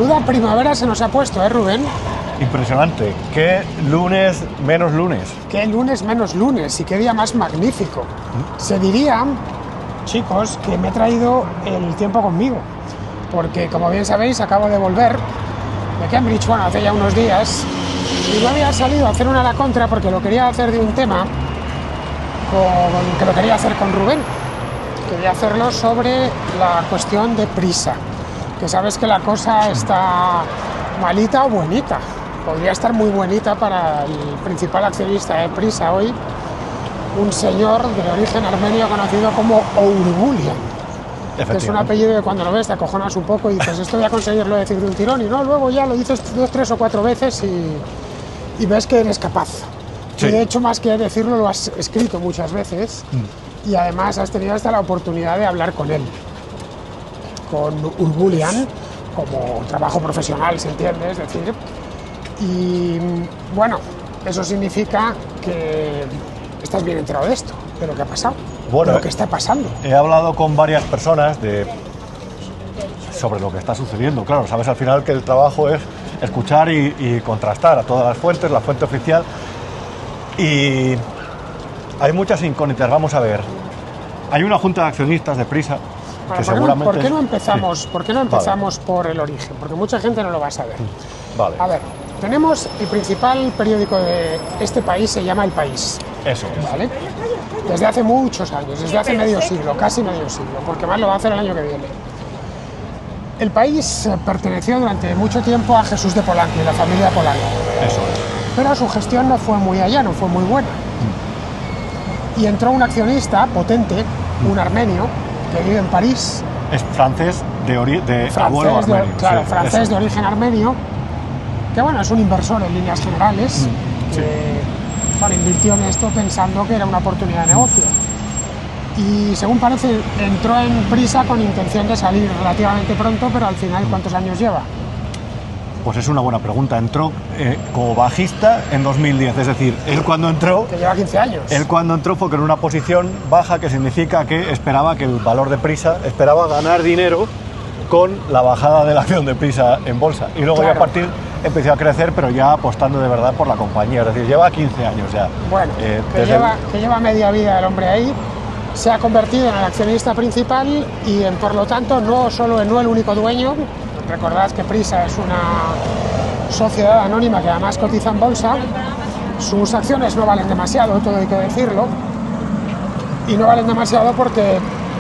Menuda primavera se nos ha puesto, ¿eh, Rubén? Impresionante. Qué lunes menos lunes. Qué lunes menos lunes y qué día más magnífico. Se diría, chicos, que me he traído el tiempo conmigo, porque como bien sabéis acabo de volver de Cambridge, bueno, hace ya unos días, y no había salido a hacer una a la contra porque lo quería hacer de un tema que lo quería hacer con Rubén. Quería hacerlo sobre la cuestión de Prisa, que sabes que la cosa está malita o buenita. Podría estar muy buenita para el principal accionista de Prisa hoy, un señor de origen armenio conocido como Ourgulian, que es un apellido que cuando lo ves te acojonas un poco y dices, esto voy a conseguirlo decir de un tirón, y no, luego ya lo dices 2, 3 o 4 veces y ves que eres capaz. Sí. Y de hecho, más que decirlo, lo has escrito muchas veces y además has tenido hasta la oportunidad de hablar con él, con Ourgulian, como trabajo profesional, ¿se entiende? Es decir, y bueno, eso significa que estás bien enterado de esto, de lo que ha pasado, de lo que está pasando. He hablado con varias personas sobre lo que está sucediendo. Claro, sabes al final que el trabajo es escuchar y contrastar a todas las fuentes, la fuente oficial, y hay muchas incógnitas. Vamos a ver, hay una junta de accionistas de Prisa. Bueno, ¿por qué no empezamos por el origen? Porque mucha gente no lo va a saber. Vale. A ver, tenemos el principal periódico de este país, se llama El País. Eso es. ¿Vale? Desde hace muchos años, desde hace medio siglo, casi medio siglo, porque más lo va a hacer el año que viene. El País perteneció durante mucho tiempo a Jesús de Polanco y la familia Polanco. Eso es. Pero su gestión no fue muy allá, no fue muy buena. Y entró un accionista potente, un armenio, que vive en París. Es francés abuelo armenio. Claro, sí, francés eso. de origen armenio, que bueno, es un inversor en líneas generales, que bueno, invirtió en esto pensando que era una oportunidad de negocio. Y según parece, entró en Prisa con intención de salir relativamente pronto, pero al final, ¿cuántos años lleva? Pues es una buena pregunta. Entró como bajista en 2010, es decir, él cuando entró... Que lleva 15 años. Él cuando entró fue con una posición baja, que significa que esperaba que el valor de Prisa, esperaba ganar dinero con la bajada de la acción de Prisa en bolsa. Y luego ya a partir empezó a crecer, pero ya apostando de verdad por la compañía. Es decir, lleva 15 años ya. Bueno, que lleva media vida el hombre ahí. Se ha convertido en el accionista principal y por lo tanto no el único dueño. Recordad que Prisa es una sociedad anónima que además cotiza en bolsa. Sus acciones no valen demasiado, todo hay que decirlo. Y no valen demasiado porque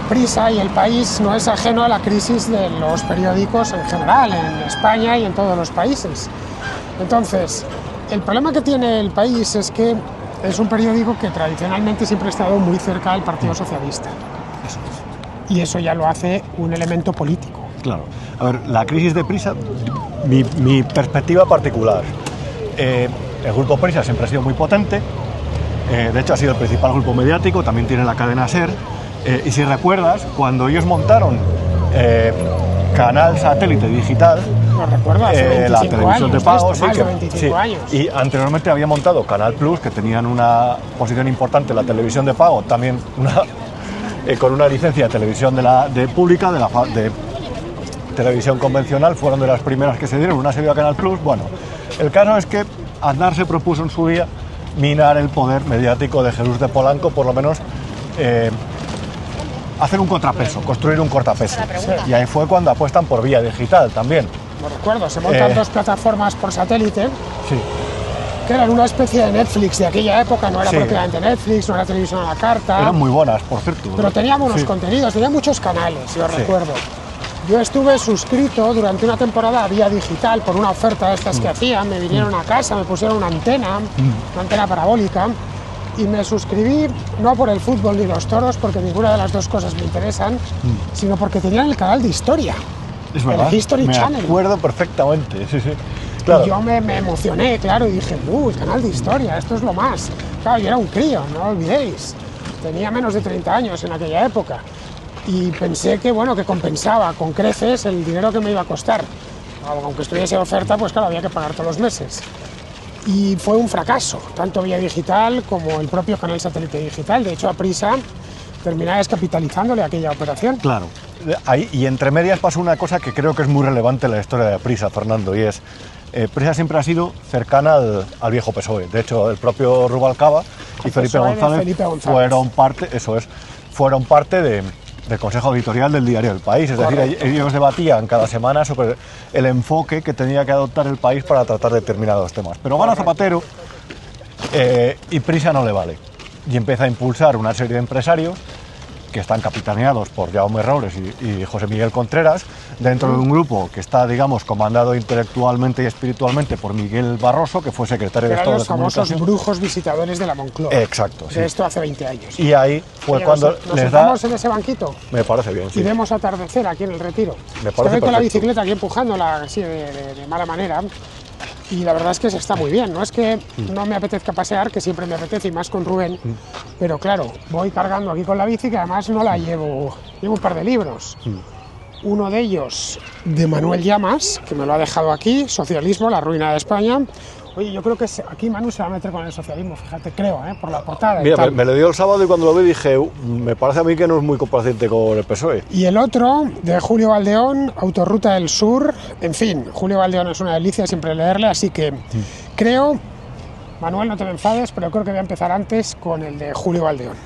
Prisa y El País no es ajeno a la crisis de los periódicos en general, en España y en todos los países. Entonces, el problema que tiene El País es que es un periódico que tradicionalmente siempre ha estado muy cerca del Partido Socialista. Eso es. Y eso ya lo hace un elemento político. Claro. A ver, la crisis de Prisa, mi perspectiva particular. El grupo Prisa siempre ha sido muy potente. De hecho, ha sido el principal grupo mediático. También tiene la cadena SER. Y si recuerdas, cuando ellos montaron canal satélite digital, no recuerdo, hace 25 la televisión años, de pago, más de 25 años. Y anteriormente había montado Canal Plus, que tenían una posición importante en la televisión de pago, también con una licencia de televisión pública, de televisión convencional, fueron de las primeras que se dieron, una se dio a Canal Plus. Bueno, el caso es que Aznar se propuso en su día minar el poder mediático de Jesús de Polanco, por lo menos hacer un contrapeso, construir un cortapeso. Y ahí fue cuando apuestan por vía digital también. No recuerdo, se montan 2 plataformas por satélite, sí, que eran una especie de Netflix de aquella época, no era propiamente Netflix, no era televisión a la carta. Eran muy buenas, por cierto. Pero tenía buenos contenidos, tenía muchos canales, yo recuerdo. Yo estuve suscrito durante una temporada a vía digital por una oferta de estas que hacían, me vinieron a casa, me pusieron una antena parabólica, y me suscribí no por el fútbol ni los toros, porque ninguna de las dos cosas me interesan, sino porque tenían el canal de historia. Es verdad, el History Channel. Me acuerdo perfectamente, sí. Claro. Y yo me emocioné, claro, y dije, el canal de historia, esto es lo más. Claro, yo era un crío, no lo olvidéis. Tenía menos de 30 años en aquella época. Y pensé que, que compensaba con creces el dinero que me iba a costar. Aunque estuviese oferta, pues claro, había que pagar todos los meses. Y fue un fracaso, tanto vía digital como el propio canal satélite digital. De hecho, a Prisa terminé descapitalizándole aquella operación. Claro. ahí, y entre medias pasó una cosa que creo que es muy relevante en la historia de Prisa, Fernando, y es, Prisa siempre ha sido cercana al viejo PSOE. De hecho, el propio Rubalcaba y Felipe González fueron parte del Consejo Editorial del diario El País. Es decir, ellos debatían cada semana sobre el enfoque que tenía que adoptar el país para tratar determinados temas. Pero gana Zapatero y Prisa no le vale. Y empieza a impulsar una serie de empresarios que están capitaneados por Jaume Roures y José Miguel Contreras, dentro de un grupo que está, digamos, comandado intelectualmente y espiritualmente por Miguel Barroso, que fue secretario de Estado de Comunicación. Los famosos brujos visitadores de la Moncloa. Exacto, sí. De esto hace 20 años. Y ahí fue cuando nos les sentamos en ese banquito. Me parece bien, sí. Y vemos atardecer aquí en el Retiro. Me parece con la bicicleta aquí empujándola así de mala manera. Y la verdad es que se está muy bien, no es que no me apetezca pasear, que siempre me apetece, y más con Rubén, pero claro, voy cargando aquí con la bici, que además no la llevo un par de libros. Uno de ellos de Manuel Llamas, que me lo ha dejado aquí, Socialismo, la ruina de España. Oye, yo creo que aquí Manu se va a meter con el socialismo, fíjate, creo, por la portada. Mira, me lo dio el sábado y cuando lo vi dije, me parece a mí que no es muy complaciente con el PSOE. Y el otro, de Julio Valdeón, Autorruta del Sur, en fin, Julio Valdeón es una delicia siempre leerle, así que creo, Manuel, no te me enfades, pero creo que voy a empezar antes con el de Julio Valdeón,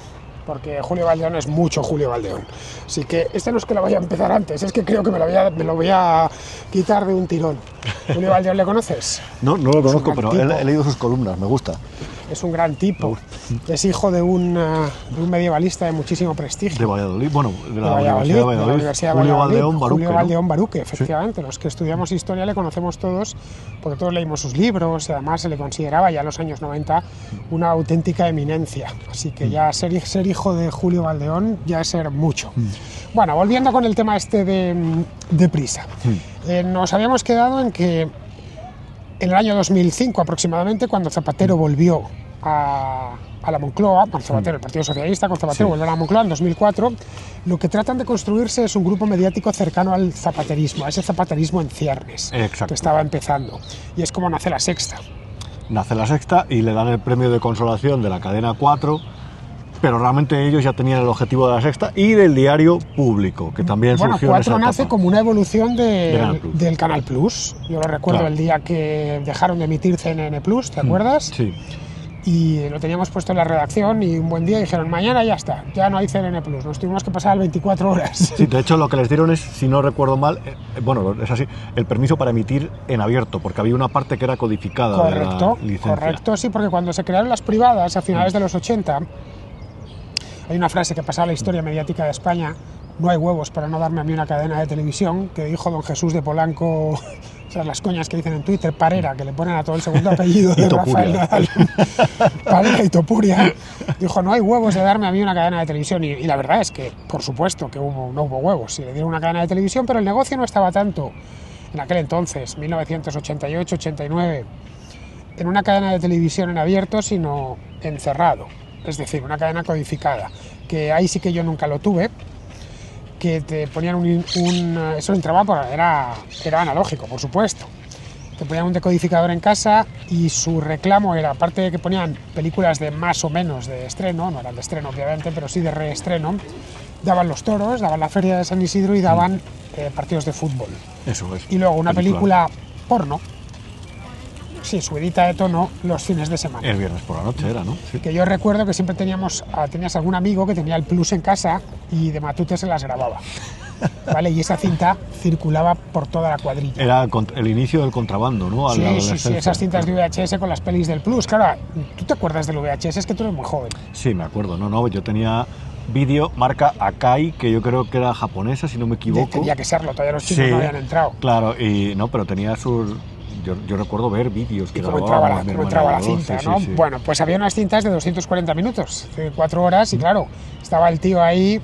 porque Julio Valdeón es mucho Julio Valdeón. Así que este no es que lo vaya a empezar antes, es que creo que me lo voy a quitar de un tirón. ¿Julio Valdeón le conoces? No lo conozco, pero he leído sus columnas, me gusta. Es un gran tipo, es hijo de un medievalista de muchísimo prestigio. De Valladolid, bueno, de la Universidad de Valladolid, Julio Valdeón Baruque, ¿no? efectivamente. Sí. Los que estudiamos historia le conocemos todos, porque todos leímos sus libros y además se le consideraba ya en los años 90 una auténtica eminencia. Así que ya ser hijo de Julio Valdeón ya es ser mucho. Bueno, volviendo con el tema este de Prisa. Nos habíamos quedado en que en el año 2005 aproximadamente, cuando Zapatero volvió a la Moncloa, el Partido Socialista con Zapatero volvió a la Moncloa en 2004, lo que tratan de construirse es un grupo mediático cercano al zapaterismo, a ese zapaterismo en ciernes. Exacto. Que estaba empezando. Y es como nace La Sexta. Nace La Sexta y le dan el premio de consolación de la cadena 4, pero realmente ellos ya tenían el objetivo de La Sexta y del diario Público, que también surgió en esa etapa. 4 nace como una evolución del Canal Plus. Yo lo recuerdo el día que dejaron de emitir CNN Plus, ¿te acuerdas? Sí. Y lo teníamos puesto en la redacción y un buen día dijeron, mañana ya está, ya no hay CNN Plus, nos tuvimos que pasar 24 horas. Sí, de hecho lo que les dieron es, si no recuerdo mal, bueno, es así, el permiso para emitir en abierto, porque había una parte que era codificada de la licencia. Correcto, sí, porque cuando se crearon las privadas a finales de los 80, hay una frase que pasaba a la historia mediática de España: no hay huevos para no darme a mí una cadena de televisión, que dijo don Jesús de Polanco, o sea, las coñas que dicen en Twitter, Parera, que le ponen a todo el segundo apellido de Rafael Nadal, Parera y Topuria, dijo, no hay huevos de darme a mí una cadena de televisión, y la verdad es que, por supuesto, que no hubo huevos, sí le dieron una cadena de televisión, pero el negocio no estaba tanto, en aquel entonces, 1988-89, en una cadena de televisión en abierto, sino encerrado, es decir, una cadena codificada, que ahí sí que yo nunca lo tuve, que te ponían eso entraba, era analógico, por supuesto. Te ponían un decodificador en casa y su reclamo era, aparte de que ponían películas de más o menos de estreno, no eran de estreno obviamente, pero sí de reestreno, daban los toros, daban la feria de San Isidro y daban partidos de fútbol. Eso es. Y luego una película porno, sí, subidita de tono, los fines de semana. El viernes por la noche era, ¿no? Sí. Que yo recuerdo que siempre tenías algún amigo que tenía el Plus en casa y de matute se las grababa, ¿vale? Y esa cinta circulaba por toda la cuadrilla. Era el inicio del contrabando, ¿no? Sí, esas cintas de VHS con las pelis del Plus. Claro, ¿tú te acuerdas del VHS? Es que tú eres muy joven. Sí, me acuerdo. No, yo tenía vídeo marca Akai, que yo creo que era japonesa, si no me equivoco. Tenía que serlo, todavía los chicos no habían entrado. Claro, pero tenía sus... Yo recuerdo ver vídeos que cómo entraba la cinta, ¿no? Sí. Bueno, pues había unas cintas de 240 minutos, de 4 horas, y claro, estaba el tío ahí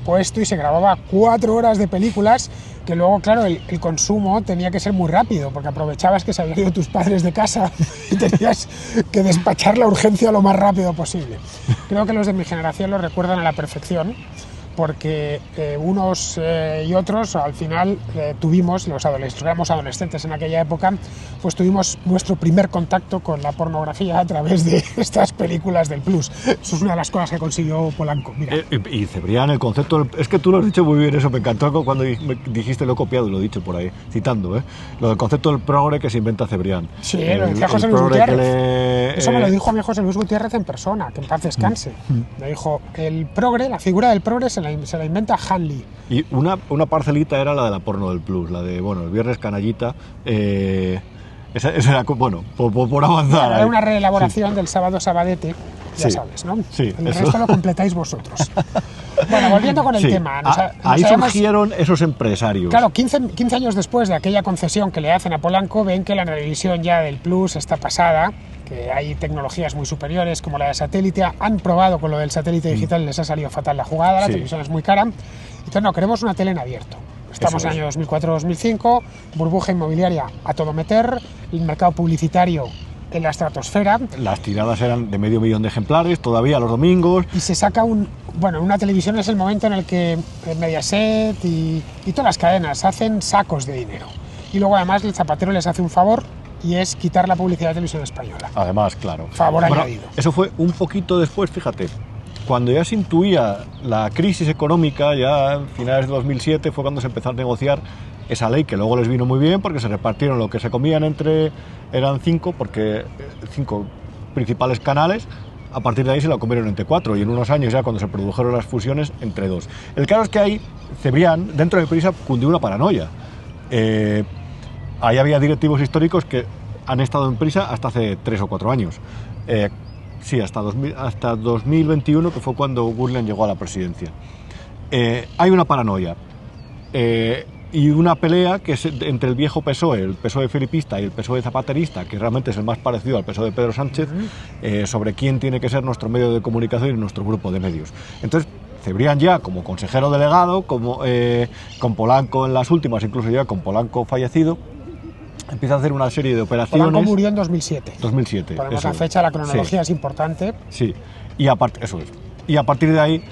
puesto y se grababa 4 horas de películas, que luego, claro, el consumo tenía que ser muy rápido, porque aprovechabas que se habían ido tus padres de casa y tenías que despachar la urgencia lo más rápido posible. Creo que los de mi generación lo recuerdan a la perfección, porque unos y otros al final tuvimos, los éramos adolescentes en aquella época, pues tuvimos nuestro primer contacto con la pornografía a través de estas películas del Plus. Eso es una de las cosas que consiguió Polanco. Mira. Y Cebrián, el concepto es que tú lo has dicho muy bien, eso me encantó cuando me dijiste, lo he copiado y lo he dicho por ahí, citando, lo del concepto del progre que se inventa Cebrián. Sí, lo decía José Luis Gutiérrez. Eso me lo dijo a mí José Luis Gutiérrez en persona, que en paz descanse. Me dijo, el progre, la figura del progre se la inventa Hanley. Y una parcelita era la de la porno del Plus, la de, bueno, el viernes canallita. Esa era, bueno, por avanzar. Era una reelaboración del sábado sabadete, ya sabes, ¿no? Sí, el resto lo completáis vosotros. Bueno, volviendo con el tema. Ahí surgieron esos empresarios. Claro, 15 años después de aquella concesión que le hacen a Polanco, ven que la revisión ya del Plus está pasada, que hay tecnologías muy superiores como la de satélite. Han probado con lo del satélite digital, les ha salido fatal la jugada, la televisión es muy cara. Entonces, no, queremos una tele en abierto. Estamos en el año 2004-2005, burbuja inmobiliaria a todo meter, el mercado publicitario en la estratosfera. Las tiradas eran de 500.000 de ejemplares, todavía los domingos. Y se saca una televisión es el momento en el que Mediaset y todas las cadenas hacen sacos de dinero. Y luego además el Zapatero les hace un favor y es quitar la publicidad de televisión española. Además, claro. Favor añadido. Eso fue un poquito después, fíjate. Cuando ya se intuía la crisis económica, ya a finales de 2007 fue cuando se empezó a negociar esa ley, que luego les vino muy bien porque se repartieron lo que se comían eran 5 principales canales. A partir de ahí se la comieron entre 4 y en unos años ya cuando se produjeron las fusiones entre 2. El caso es que ahí Cebrián, dentro de Prisa, cundió una paranoia. Ahí había directivos históricos que han estado en Prisa hasta hace 3 o 4 años. Sí, hasta 2021, que fue cuando Gürlen llegó a la presidencia. Hay una paranoia y una pelea que es entre el viejo PSOE, el PSOE filipista y el PSOE zapaterista, que realmente es el más parecido al PSOE de Pedro Sánchez, sobre quién tiene que ser nuestro medio de comunicación y nuestro grupo de medios. Entonces, Cebrián ya como consejero delegado, con Polanco en las últimas, incluso ya con Polanco fallecido, empieza a hacer una serie de operaciones. Polanco murió en 2007. 2007. Ponemos la fecha, la cronología es importante. Sí, y a partir de ahí,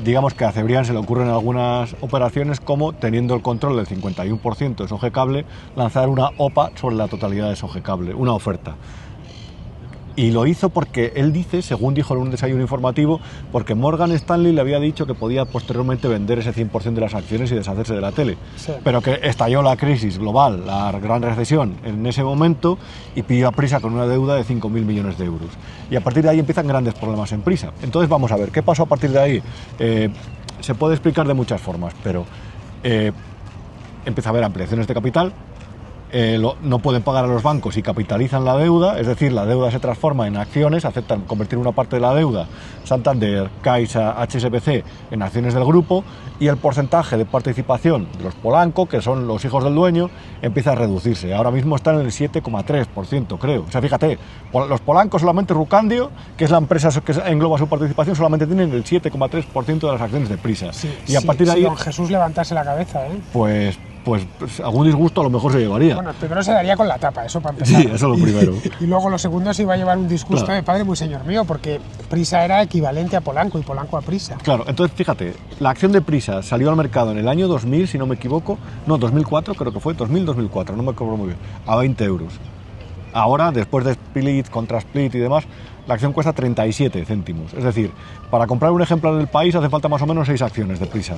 digamos que a Cebrián se le ocurren algunas operaciones como, teniendo el control del 51% de Sogecable, lanzar una OPA sobre la totalidad de Sogecable, una oferta. Y lo hizo porque él dice, según dijo en un desayuno informativo, porque Morgan Stanley le había dicho que podía posteriormente vender ese 100% de las acciones y deshacerse de la tele. Sí. Pero que estalló la crisis global, la gran recesión en ese momento y pidió a Prisa con una deuda de 5.000 millones de euros. Y a partir de ahí empiezan grandes problemas en Prisa. Entonces vamos a ver, ¿qué pasó a partir de ahí? Se puede explicar de muchas formas, pero empieza a haber ampliaciones de capital. No pueden pagar a los bancos y capitalizan la deuda, es decir, la deuda se transforma en acciones, aceptan convertir una parte de la deuda, Santander, Caixa, HSBC, en acciones del grupo, y el porcentaje de participación de los Polanco, que son los hijos del dueño, empieza a reducirse. Ahora mismo están en el 7,3%, creo. O sea, fíjate, los Polanco solamente Rucandio, que es la empresa que engloba su participación, solamente tienen el 7,3% de las acciones de Prisa. Sí, y a partir de ahí, don Jesús levantase la cabeza, pues algún disgusto a lo mejor se llevaría. Bueno, primero se daría con la tapa, eso para empezar. Sí, eso es lo primero. Y luego lo segundo se iba a llevar un disgusto de padre muy señor mío, porque Prisa era equivalente a Polanco y Polanco a Prisa. Claro, entonces fíjate, la acción de Prisa salió al mercado en el año 2000, si no me equivoco, no, 2004 creo que fue, 2000-2004, no me acuerdo muy bien, a 20 euros. Ahora, después de Split, contra Split y demás, la acción cuesta 37 céntimos. Es decir, para comprar un ejemplar del país hace falta más o menos 6 acciones de Prisa.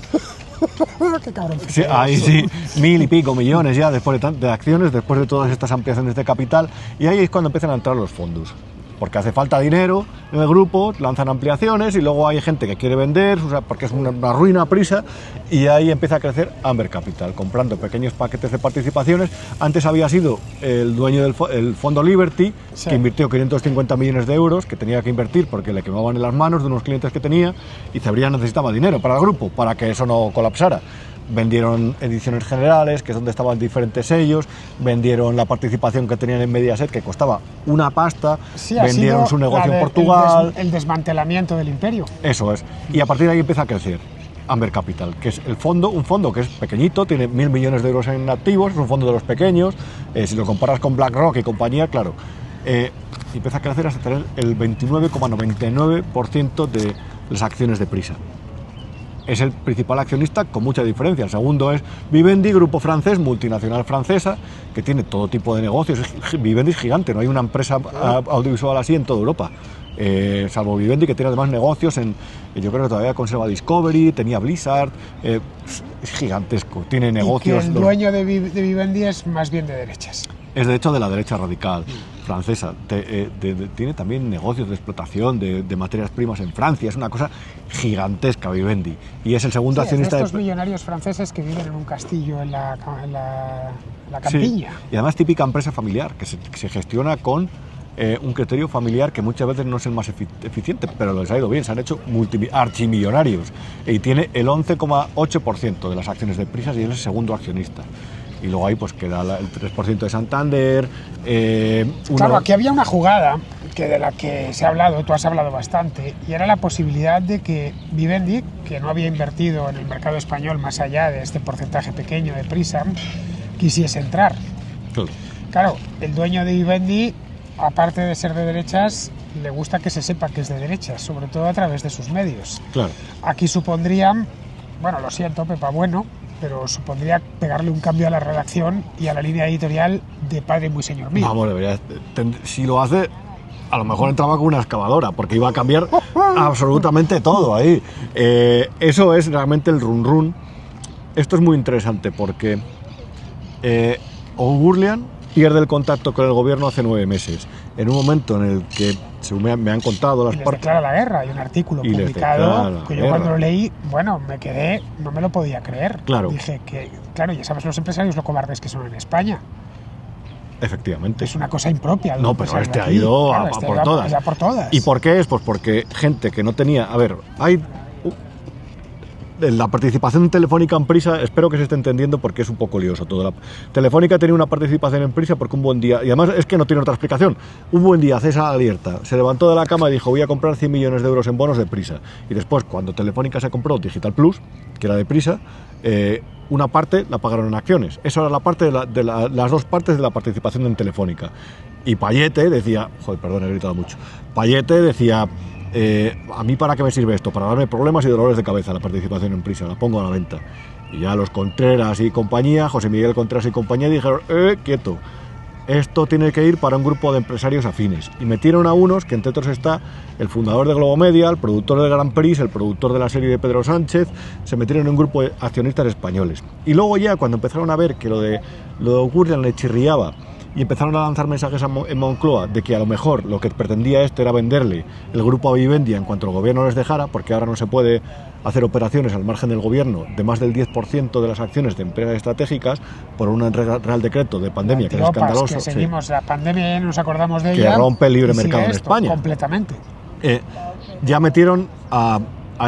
Qué cabrón. Sí, ahí sí, 1.000 y pico millones ya después de acciones, después de todas estas ampliaciones de capital, y ahí es cuando empiezan a entrar los fondos. Porque hace falta dinero en el grupo, lanzan ampliaciones y luego hay gente que quiere vender, o sea, porque es una ruina Prisa, y ahí empieza a crecer Amber Capital, comprando pequeños paquetes de participaciones. Antes había sido el dueño del fondo Liberty, sí, que invirtió 550 millones de euros, que tenía que invertir porque le quemaban en las manos de unos clientes que tenía, y Cebrián necesitaba dinero para el grupo, para que eso no colapsara. Vendieron Ediciones Generales, que es donde estaban diferentes sellos, vendieron la participación que tenían en Mediaset, que costaba una pasta, sí, vendieron su negocio en Portugal. El desmantelamiento del imperio. Eso es. Y a partir de ahí empieza a crecer Amber Capital, que es un fondo que es pequeñito, tiene 1.000 millones de euros en activos, es un fondo de los pequeños, si lo comparas con BlackRock y compañía, claro, empieza a crecer hasta tener el 29,99% de las acciones de Prisa. es el principal accionista con mucha diferencia. El segundo es Vivendi, grupo francés, multinacional francesa, que tiene todo tipo de negocios. Vivendi es gigante, no hay una empresa audiovisual así en toda Europa. Salvo Vivendi, que tiene además negocios yo creo que todavía conserva Discovery, tenía Blizzard, es gigantesco, tiene negocios. Y que el dueño de Vivendi es más bien de derechas. Es de hecho de la derecha radical francesa. Tiene también negocios de explotación de materias primas en Francia. Es una cosa gigantesca Vivendi. Y es el segundo accionista de estos millonarios franceses que viven en un castillo en la campiña. Sí. Y además típica empresa familiar que se gestiona con un criterio familiar que muchas veces no es el más eficiente, pero les ha ido bien. Se han hecho archimillonarios. Y tiene el 11,8% de las acciones de Prisa y es el segundo accionista. Y luego ahí pues queda el 3% de Santander. Claro, aquí había una jugada de la que se ha hablado, tú has hablado bastante, y era la posibilidad de que Vivendi, que no había invertido en el mercado español más allá de este porcentaje pequeño de Prisa, quisiese entrar. Claro, el dueño de Vivendi, aparte de ser de derechas, le gusta que se sepa que es de derechas, sobre todo a través de sus medios. Claro. Aquí supondrían, bueno, lo siento, Pepa Bueno, pero supondría pegarle un cambio a la redacción y a la línea editorial de Padre Muy Señor Mío. Vamos, si lo hace, a lo mejor entraba con una excavadora, porque iba a cambiar absolutamente todo ahí. Eso es realmente el run run. Esto es muy interesante porque O'Gurlian pierde el contacto con el gobierno hace 9 meses, en un momento en el que, según me han contado las partes... declara la guerra, hay un artículo publicado que yo cuando lo leí, bueno, me quedé, no me lo podía creer. Claro. Dije que, claro, ya sabes los empresarios lo cobardes que son en España. Efectivamente. Es una cosa impropia. No, pero este ha ido a por todas. A por todas. ¿Y por qué es? Pues porque gente que no tenía... A ver, hay... La participación en Telefónica en Prisa, espero que se esté entendiendo porque es un poco lioso todo. La Telefónica tenía una participación en Prisa porque un buen día, y además es que no tiene otra explicación, un buen día César Alierta se levantó de la cama y dijo voy a comprar 100 millones de euros en bonos de Prisa. Y después, cuando Telefónica se compró Digital Plus, que era de Prisa, una parte la pagaron en acciones. Eso era la parte las dos partes de la participación en Telefónica. Y Payete decía, joder, perdón, he gritado mucho, Payete decía... ¿a mí para qué me sirve esto? Para darme problemas y dolores de cabeza la participación en Prisa, la pongo a la venta. Y ya los Contreras y compañía, José Miguel Contreras y compañía, dijeron, quieto, esto tiene que ir para un grupo de empresarios afines. Y metieron a unos, que entre otros está el fundador de Globomedia, el productor del Grand Prix, el productor de la serie de Pedro Sánchez, se metieron en un grupo de accionistas españoles. Y luego ya, cuando empezaron a ver que lo de O'Gurlian le chirriaba, y empezaron a lanzar mensajes en Moncloa de que a lo mejor lo que pretendía esto era venderle el grupo a Vivendi en cuanto el gobierno les dejara, porque ahora no se puede hacer operaciones al margen del gobierno de más del 10% de las acciones de empresas estratégicas por un real decreto de pandemia que es escandaloso. Que seguimos la pandemia, nos acordamos de ella. Que rompe el libre mercado en España. Completamente. Ya metieron a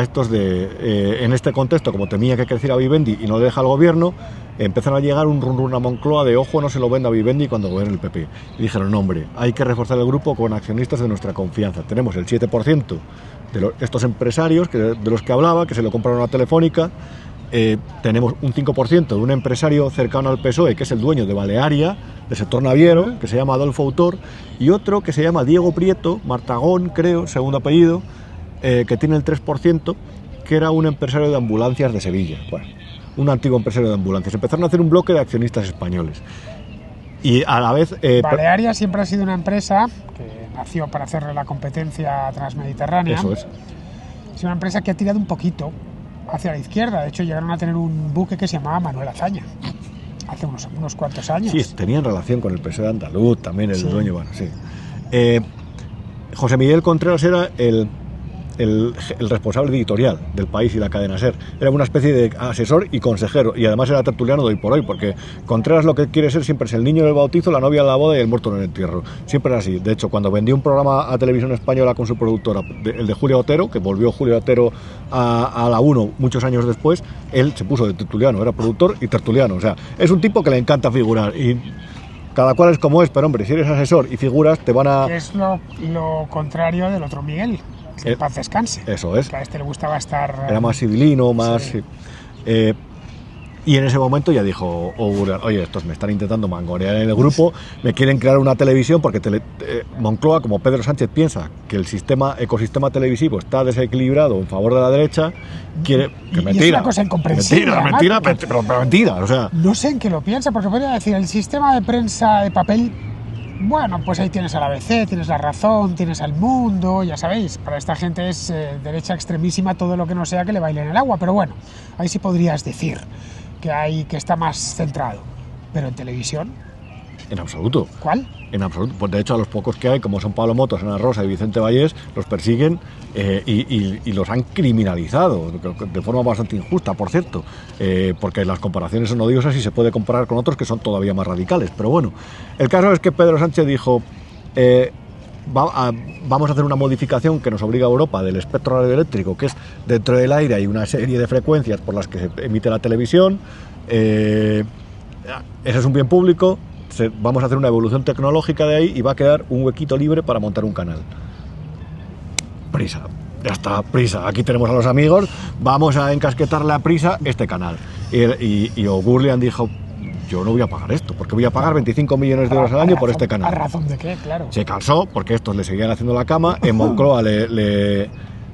estos en este contexto, como temía que creciera Vivendi y no le deja al gobierno, empezaron a llegar un run a Moncloa de ojo, no se lo venda a Vivendi cuando gobierne el PP. Y dijeron, no, hombre, hay que reforzar el grupo con accionistas de nuestra confianza. Tenemos el 7% de estos empresarios de los que hablaba, que se lo compraron a Telefónica. Tenemos un 5% de un empresario cercano al PSOE, que es el dueño de Balearia, del sector naviero, que se llama Adolfo Autor, y otro que se llama Diego Prieto, Martagón, creo, segundo apellido, que tiene el 3%, que era un empresario de ambulancias de Sevilla. Bueno, un antiguo empresario de ambulancias. Empezaron a hacer un bloque de accionistas españoles. Y a la vez... Balearia siempre ha sido una empresa que nació para hacerle la competencia transmediterránea. Eso es. Es una empresa que ha tirado un poquito hacia la izquierda. De hecho, llegaron a tener un buque que se llamaba Manuel Azaña hace unos cuantos años. Sí, tenían relación con el PSOE andaluz, también el dueño, bueno, sí. José Miguel Contreras era el responsable editorial del País y la cadena SER. Era una especie de asesor y consejero, y además era tertuliano de hoy por hoy, porque Contreras lo que quiere ser siempre es el niño del bautizo, la novia en la boda y el muerto en el entierro. Siempre era así. De hecho, cuando vendió un programa a Televisión Española con su productora, el de Julia Otero, que volvió Julia Otero a la 1 muchos años después, él se puso de tertuliano, era productor y tertuliano. O sea, es un tipo que le encanta figurar y... Cada cual es como es, pero hombre, si eres asesor y figuras, te van a... Es lo contrario del otro Miguel, que en paz descanse. Eso es. Que a este le gustaba estar... Era más civilino, más... Sí. Y en ese momento ya dijo O'Gurlian, oye, estos me están intentando mangonear en el grupo, me quieren crear una televisión porque Moncloa, como Pedro Sánchez piensa que el ecosistema televisivo está desequilibrado en favor de la derecha, quiere... Que mentira, es una cosa incomprensible. Mentira, o sea... No sé en qué lo piensa, porque podría decir, el sistema de prensa de papel, bueno, pues ahí tienes al ABC, tienes La Razón, tienes al Mundo, ya sabéis, para esta gente es derecha extremísima todo lo que no sea que le baile en el agua, pero bueno, ahí sí podrías decir que está más centrado. Pero en televisión... En absoluto. ¿Cuál? En absoluto. Pues de hecho, a los pocos que hay, como son Pablo Motos, Ana Rosa y Vicente Vallés, los persiguen y los han criminalizado de forma bastante injusta, por cierto, porque las comparaciones son odiosas y se puede comparar con otros que son todavía más radicales. Pero bueno, el caso es que Pedro Sánchez dijo... vamos a hacer una modificación que nos obliga a Europa del espectro radioeléctrico, que es dentro del aire hay una serie de frecuencias por las que se emite la televisión, ese es un bien público, vamos a hacer una evolución tecnológica de ahí y va a quedar un huequito libre para montar un canal. Prisa, ya está, prisa, aquí tenemos a los amigos, vamos a encasquetarle a Prisa este canal. Y O'Gurlian dijo, yo no voy a pagar esto, porque voy a pagar 25 millones de euros al año por este canal. ¿A razón de qué? Claro. Se cansó, porque estos le seguían haciendo la cama. En Moncloa,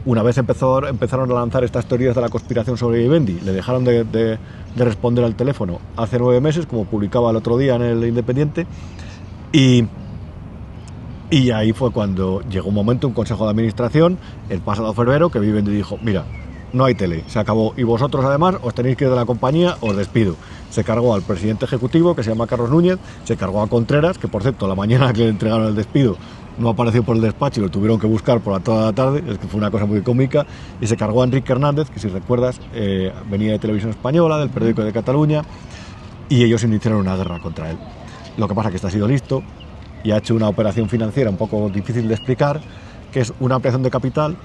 una vez empezaron a lanzar estas teorías de la conspiración sobre Vivendi, le dejaron de responder al teléfono hace 9 meses, como publicaba el otro día en el Independiente, y ahí fue cuando llegó un momento, un consejo de administración, el pasado febrero, que Vivendi dijo, mira, no hay tele, se acabó, y vosotros además os tenéis que ir de la compañía, os despido. Se cargó al presidente ejecutivo, que se llama Carlos Núñez, se cargó a Contreras, que por cierto, la mañana que le entregaron el despido no apareció por el despacho y lo tuvieron que buscar por toda la tarde, es que fue una cosa muy cómica, y se cargó a Enrique Hernández, que si recuerdas venía de Televisión Española, del periódico de Cataluña, y ellos iniciaron una guerra contra él. Lo que pasa es que este ha sido listo y ha hecho una operación financiera un poco difícil de explicar, que es una ampliación de capital,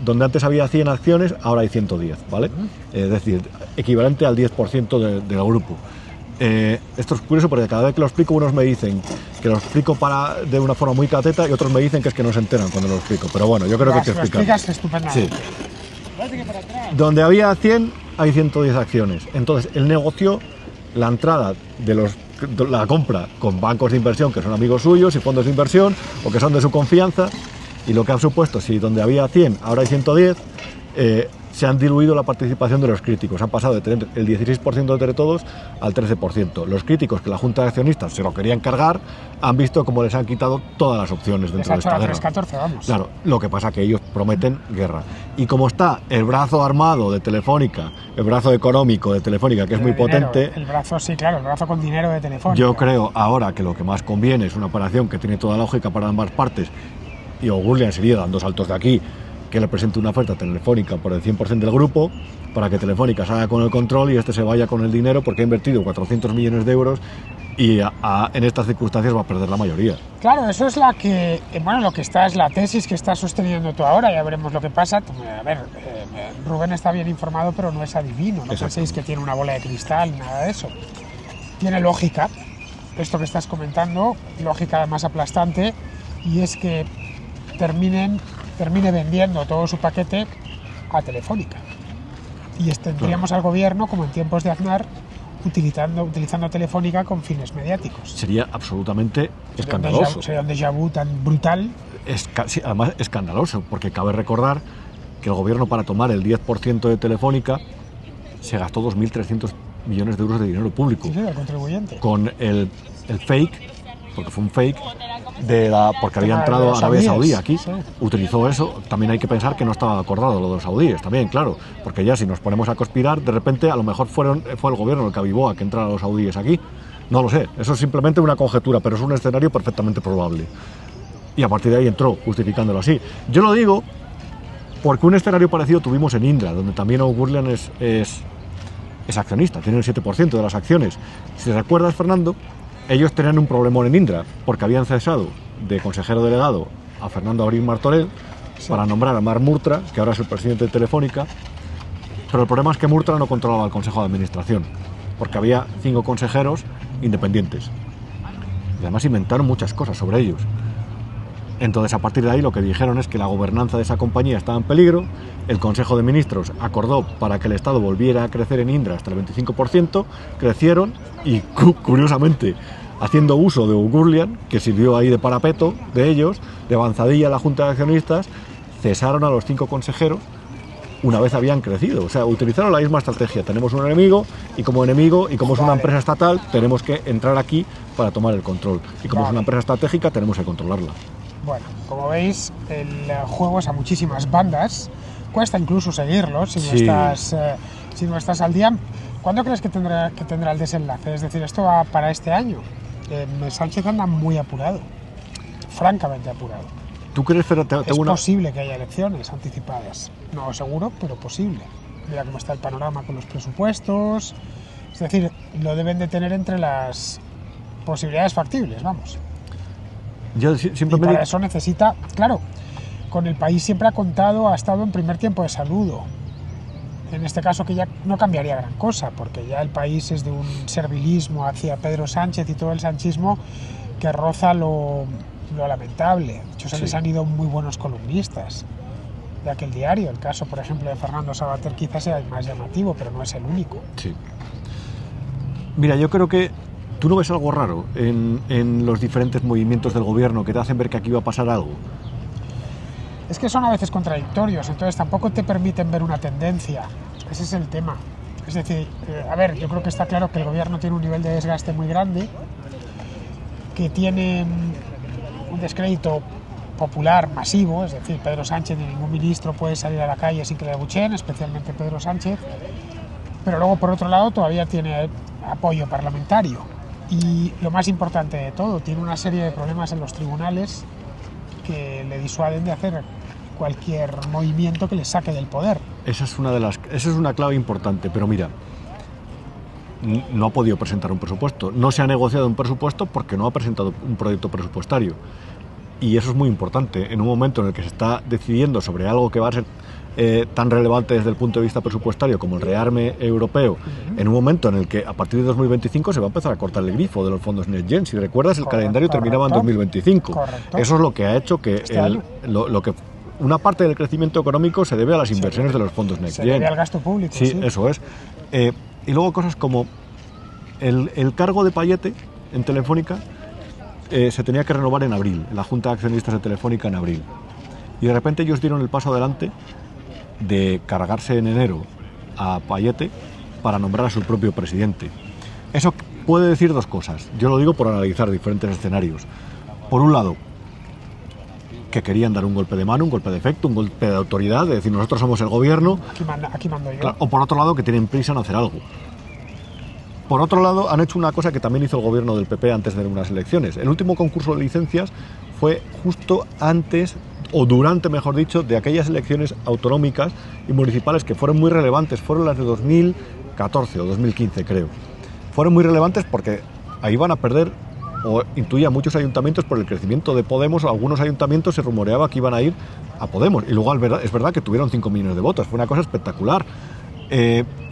donde antes había 100 acciones, ahora hay 110, ¿vale? Es decir, equivalente al 10% del grupo. Esto es curioso porque cada vez que lo explico, unos me dicen que lo explico de una forma muy cateta y otros me dicen que es que no se enteran cuando lo explico. Pero bueno, yo creo que hay que explicar. Lo explicas estupendamente. Sí. Donde había 100, hay 110 acciones. Entonces, él negoció la entrada de la compra con bancos de inversión que son amigos suyos y fondos de inversión o que son de su confianza. Y lo que ha supuesto, si donde había 100, ahora hay 110, se han diluido la participación de los críticos. Han pasado de tener el 16% de Teletodos al 13%. Los críticos, que la Junta de Accionistas se lo querían cargar, han visto cómo les han quitado todas las opciones dentro de esta guerra. 3-14, vamos. Claro, lo que pasa es que ellos prometen guerra. Y como está el brazo armado de Telefónica, el brazo económico de Telefónica, que es muy potente... El brazo, sí, claro, el brazo con dinero de Telefónica. Yo creo ahora que lo que más conviene es una operación que tiene toda lógica para ambas partes, y O'Gurlian sería dando saltos de aquí, que le presente una oferta telefónica por el 100% del grupo, para que Telefónica salga con el control y este se vaya con el dinero, porque ha invertido 400 millones de euros y en estas circunstancias va a perder la mayoría. Claro, eso es lo que es la tesis que estás sosteniendo tú ahora, ya veremos lo que pasa. A ver, Rubén está bien informado, pero no es adivino, no penséis que tiene una bola de cristal, nada de eso. Tiene lógica, esto que estás comentando, lógica además aplastante, y es que termine vendiendo todo su paquete a Telefónica. Y tendríamos al gobierno, como en tiempos de Aznar, utilizando Telefónica con fines mediáticos. Sería absolutamente escandaloso. Sería un déjà vu tan brutal. Sí, además escandaloso, porque cabe recordar que el gobierno, para tomar el 10% de Telefónica, se gastó 2.300 millones de euros de dinero público. Sí, del contribuyente. Con el fake, porque fue un fake, porque había entrado Arabia Saudí aquí, sí. Utilizó eso. También hay que pensar que no estaba acordado lo de los saudíes, también, claro, porque ya si nos ponemos a conspirar, de repente a lo mejor fue el gobierno el que avivó a que entraran los saudíes aquí. No lo sé, eso es simplemente una conjetura, pero es un escenario perfectamente probable. Y a partir de ahí entró, justificándolo así. Yo lo digo porque un escenario parecido tuvimos en Indra, donde también O'Gurlian es accionista, tiene el 7% de las acciones. Si recuerdas, Fernando, ellos tenían un problemón en Indra, porque habían cesado de consejero delegado a Fernando Abril Martorell, sí, para nombrar a Marc Murtra, que ahora es el presidente de Telefónica, pero el problema es que Murtra no controlaba el consejo de administración, porque había 5 consejeros independientes. Y además inventaron muchas cosas sobre ellos. Entonces, a partir de ahí, lo que dijeron es que la gobernanza de esa compañía estaba en peligro. El Consejo de Ministros acordó para que el Estado volviera a crecer en Indra hasta el 25%, crecieron y, curiosamente, haciendo uso de Ugurlian, que sirvió ahí de parapeto de ellos, de avanzadilla a la Junta de Accionistas, cesaron a los 5 consejeros una vez habían crecido. O sea, utilizaron la misma estrategia. Tenemos un enemigo y como es una empresa estatal, tenemos que entrar aquí para tomar el control. Y como es una empresa estratégica, tenemos que controlarla. Bueno, como veis, el juego es a muchísimas bandas. Cuesta incluso seguirlo si no estás al día. ¿Cuándo crees que tendrá el desenlace? Es decir, ¿esto va para este año? Sánchez anda muy apurado, francamente apurado. ¿Tú crees, pero es posible que haya elecciones anticipadas? No seguro, pero posible. Mira cómo está el panorama con los presupuestos. Es decir, lo deben de tener entre las posibilidades factibles, vamos. Yo siempre y para eso necesita, claro, con el país siempre ha contado, ha estado en primer tiempo de saludo. En este caso que ya no cambiaría gran cosa, porque ya el país es de un servilismo hacia Pedro Sánchez y todo el sanchismo que roza lo lamentable. De hecho, se les han ido muy buenos columnistas de aquel diario. El caso, por ejemplo, de Fernando Savater quizás sea el más llamativo, pero no es el único. Sí. Mira, yo creo que ¿tú no ves algo raro en los diferentes movimientos del gobierno que te hacen ver que aquí va a pasar algo? Es que son a veces contradictorios, entonces tampoco te permiten ver una tendencia. Ese es el tema. Es decir, a ver, yo creo que está claro que el gobierno tiene un nivel de desgaste muy grande, que tiene un descrédito popular masivo, es decir, Pedro Sánchez ni ningún ministro puede salir a la calle sin que le abucheen, especialmente Pedro Sánchez, pero luego por otro lado todavía tiene apoyo parlamentario y lo más importante de todo, tiene una serie de problemas en los tribunales que le disuaden de hacer cualquier movimiento que le saque del poder. Esa es una clave importante, pero mira, no ha podido presentar un presupuesto, no se ha negociado un presupuesto porque no ha presentado un proyecto presupuestario. Y eso es muy importante, en un momento en el que se está decidiendo sobre algo que va a ser tan relevante desde el punto de vista presupuestario como el rearme europeo, en un momento en el que a partir de 2025 se va a empezar a cortar el grifo de los fondos Next Gen. Si recuerdas, el calendario terminaba en 2025. Correcto. Eso es lo que ha hecho que una parte del crecimiento económico se debe a las inversiones de los fondos Next Gen. Se debe al gasto público. Sí, eso es. Y luego cosas como el cargo de Payete en Telefónica se tenía que renovar en abril, en la Junta de Accionistas de Telefónica en abril. Y de repente ellos dieron el paso adelante de cargarse en enero a Payete para nombrar a su propio presidente. Eso puede decir dos cosas. Yo lo digo por analizar diferentes escenarios. Por un lado, que querían dar un golpe de mano, un golpe de efecto, un golpe de autoridad, de decir nosotros somos el gobierno. Aquí mando yo. Claro, o por otro lado, que tienen prisa en hacer algo. Por otro lado, han hecho una cosa que también hizo el gobierno del PP antes de unas elecciones. El último concurso de licencias fue justo antes, o durante, mejor dicho, de aquellas elecciones autonómicas y municipales que fueron muy relevantes. Fueron las de 2014 o 2015, creo. Fueron muy relevantes porque ahí van a perder, o intuía, muchos ayuntamientos por el crecimiento de Podemos, o algunos ayuntamientos se rumoreaba que iban a ir a Podemos. Y luego es verdad que tuvieron 5 millones de votos. Fue una cosa espectacular.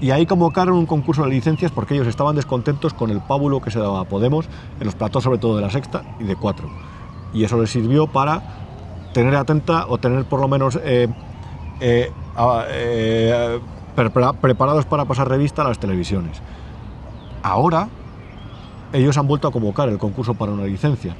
Y ahí convocaron un concurso de licencias porque ellos estaban descontentos con el pábulo que se daba a Podemos en los platós, sobre todo de La Sexta y de 4. Y eso les sirvió para tener atenta, o tener por lo menos preparados para pasar revista a las televisiones. Ahora ellos han vuelto a convocar el concurso para una licencia.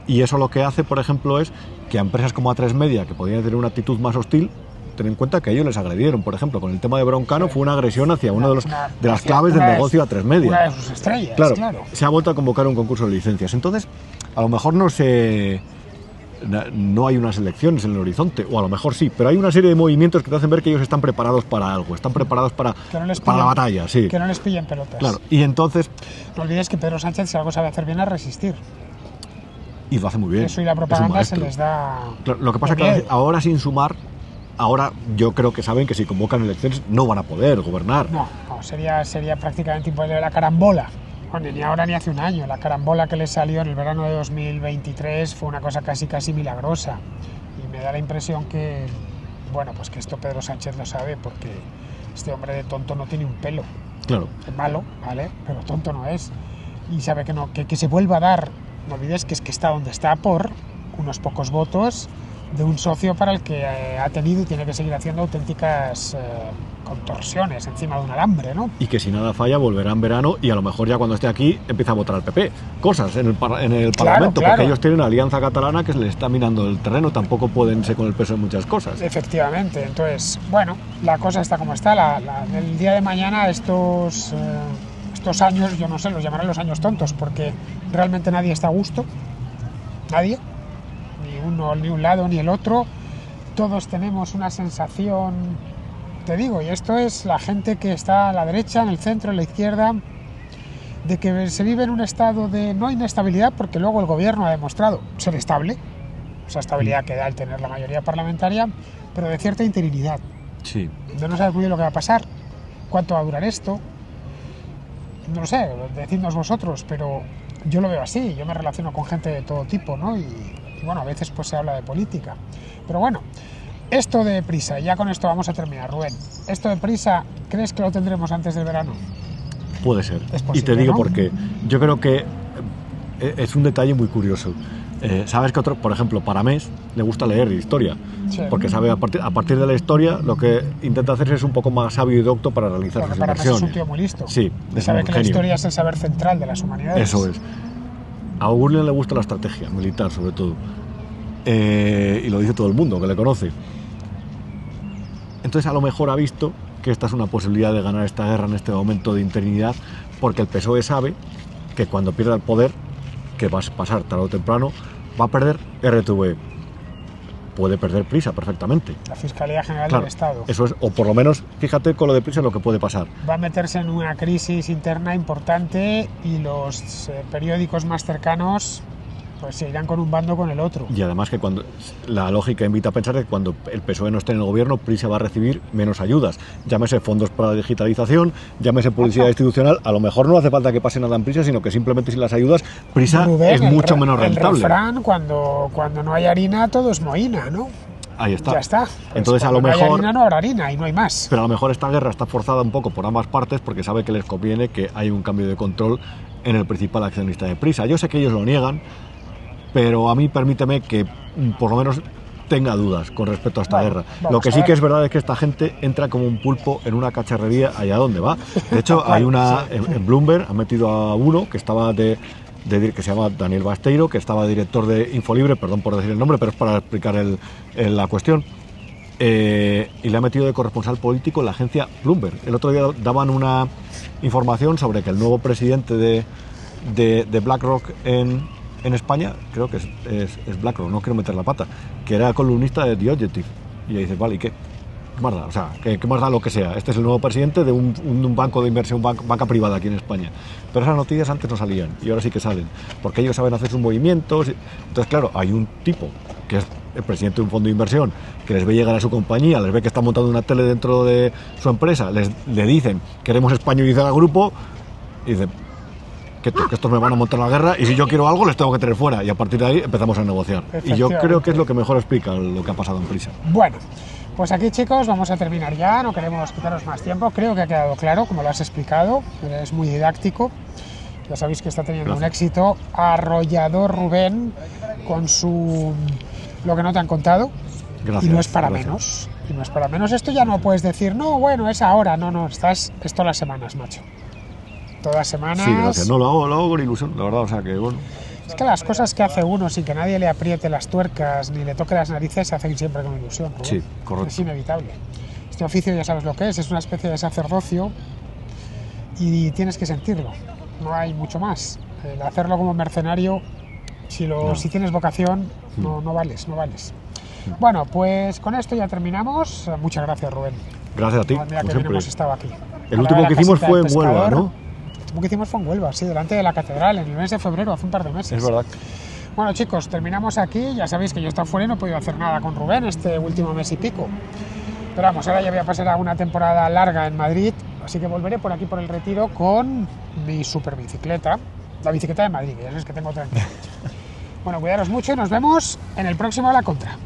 Y eso lo que hace, por ejemplo, es que a empresas como A3 Media, que podían tener una actitud más hostil, ten en cuenta que ellos les agredieron. Por ejemplo, con el tema de Broncano, fue una agresión hacia uno de las claves del negocio A3 Media. Una de sus estrellas, claro. Se ha vuelto a convocar un concurso de licencias. Entonces, a lo mejor no hay unas elecciones en el horizonte, o a lo mejor sí, pero hay una serie de movimientos que te hacen ver que ellos están preparados para algo, están preparados para la batalla, sí. Que no les pillen pelotas. Claro, y entonces... No olvides que Pedro Sánchez, si algo sabe hacer bien, es resistir. Y lo hace muy bien. Eso y la propaganda se les da... Claro, lo que pasa es que ahora, sin sumar, ahora yo creo que saben que si convocan elecciones no van a poder gobernar. No, sería prácticamente imposible. La carambola, bueno, ni ahora ni hace un año, la carambola que les salió en el verano de 2023 fue una cosa casi milagrosa. Y me da la impresión que, bueno, pues que esto Pedro Sánchez lo sabe, porque este hombre de tonto no tiene un pelo. Claro. Es malo, ¿vale? Pero tonto no es. Y sabe que se vuelva a dar, no olvides que es que está donde está por unos pocos votos de un socio para el que ha tenido y tiene que seguir haciendo auténticas contorsiones encima de un alambre, ¿no? Y que si nada falla volverá en verano y a lo mejor ya cuando esté aquí empieza a votar al PP. Cosas en el Parlamento, claro. porque ellos tienen una alianza catalana que se les está minando el terreno, tampoco pueden ser con el peso de muchas cosas. Efectivamente, entonces, bueno, la cosa está como está. El día de mañana estos años, yo no sé, los llamaré los años tontos, porque realmente nadie está a gusto, nadie, ni uno, ni un lado, ni el otro. Todos tenemos una sensación, te digo, y esto es la gente que está a la derecha, en el centro, en la izquierda, de que se vive en un estado de no inestabilidad, porque luego el gobierno ha demostrado ser estable, esa estabilidad que da el tener la mayoría parlamentaria, pero de cierta interinidad. Sí. De no saber muy bien lo que va a pasar, cuánto va a durar esto. No lo sé, decidnos vosotros, pero yo lo veo así. Yo me relaciono con gente de todo tipo, ¿no? Y bueno, a veces pues se habla de política. Pero bueno, esto de Prisa, ya con esto vamos a terminar, Rubén. Esto de Prisa, ¿crees que lo tendremos antes del verano? Puede ser. Es posible, y te digo ¿no? por qué. Yo creo que es un detalle muy curioso. Sabes que por ejemplo, Paramés le gusta leer historia, Sí. porque sabe a partir de la historia lo que intenta hacer es un poco más sabio y docto para realizar Porque sus para mí es inversiones. un tío muy listo. Sí, Y es sabe un que la genio. historia es el saber central de las humanidades. Eso es. A Gurlian le gusta la estrategia militar, sobre todo. Y lo dice todo el mundo que le conoce. Entonces, a lo mejor ha visto que esta es una posibilidad de ganar esta guerra en este momento de interinidad, porque el PSOE sabe que cuando pierda el poder, que va a pasar tarde o temprano, va a perder RTV. Puede perder Prisa perfectamente. La Fiscalía General Claro, del Estado eso es, o por lo menos, fíjate con lo de Prisa lo que puede pasar. va a meterse en una crisis interna importante y los periódicos más cercanos pues se irán con un bando o con el otro. Y además que cuando la lógica invita a pensar que cuando el PSOE no esté en el gobierno, Prisa va a recibir menos ayudas. Llámese fondos para la digitalización, llámese publicidad institucional. A lo mejor no hace falta que pase nada en Prisa, sino que simplemente sin las ayudas, Prisa Rubén, es mucho menos El rentable. refrán, cuando no hay harina, todo es mohina, ¿no? Ahí está. Ya está. Pues Entonces a lo cuando no hay mejor... harina, no habrá harina y no hay más. Pero a lo mejor esta guerra está forzada un poco por ambas partes porque sabe que les conviene que hay un cambio de control en el principal accionista de Prisa. Yo sé que ellos lo niegan, pero a mí permíteme que por lo menos tenga dudas con respecto a esta guerra. Lo que sí que es verdad es que esta gente entra como un pulpo en una cacharrería allá donde va. De hecho, hay una en Bloomberg, han metido a uno que estaba que se llama Daniel Basteiro, que estaba director de Infolibre, perdón por decir el nombre, pero es para explicar la cuestión. Y le ha metido de corresponsal político en la agencia Bloomberg. El otro día daban una información sobre que el nuevo presidente de BlackRock en España, creo que es BlackRock, no quiero meter la pata, que era columnista de The Objective. Y ella dice, vale, ¿y qué? ¿Qué más da? O sea, ¿qué más da lo que sea? Este es el nuevo presidente de un banco de inversión, banca privada aquí en España. Pero esas noticias antes no salían y ahora sí que salen, porque ellos saben hacer sus movimientos. Entonces, claro, hay un tipo que es el presidente de un fondo de inversión que les ve llegar a su compañía, les ve que está montando una tele dentro de su empresa, le dicen, queremos españolizar al grupo, y dice, que estos me van a montar la guerra y si yo quiero algo les tengo que tener fuera, y a partir de ahí empezamos a negociar. Y yo creo que es lo que mejor explica lo que ha pasado en Prisa. Bueno, pues aquí, chicos, vamos a terminar ya, no queremos quitaros más tiempo. Creo que ha quedado claro, como lo has explicado, es muy didáctico. Ya sabéis que está teniendo un éxito arrollador Rubén con lo que no te han contado. Gracias, y no es para gracias. menos. Y no es para menos. Esto ya no puedes decir, no, bueno, es ahora. No, es todas las semanas, macho. Todas las semanas. Sí, gracias. No, lo hago con ilusión, la verdad, o sea que bueno. Es que las cosas que hace uno sin que nadie le apriete las tuercas ni le toque las narices se hacen siempre con ilusión, Rubén. Sí, correcto. Es inevitable. Este oficio ya sabes lo que es una especie de sacerdocio y tienes que sentirlo. No hay mucho más. El hacerlo como mercenario, si tienes vocación, no vales. Bueno, pues con esto ya terminamos. Muchas gracias, Rubén. Gracias a ti, Mira como que bien siempre. hemos estado aquí. El último que hicimos fue en Huelva, ¿no? El último que hicimos fue en Huelva, sí, delante de la catedral, en el mes de febrero, hace un par de meses. Es verdad. Bueno, chicos, terminamos aquí. Ya sabéis que yo he estado fuera y no he podido hacer nada con Rubén este último mes y pico. Pero vamos, ahora ya voy a pasar a una temporada larga en Madrid, así que volveré por aquí por el Retiro con mi super bicicleta, la bicicleta de Madrid, que ya sabéis que tengo otra. Bueno, cuidaros mucho y nos vemos en el próximo A la Contra.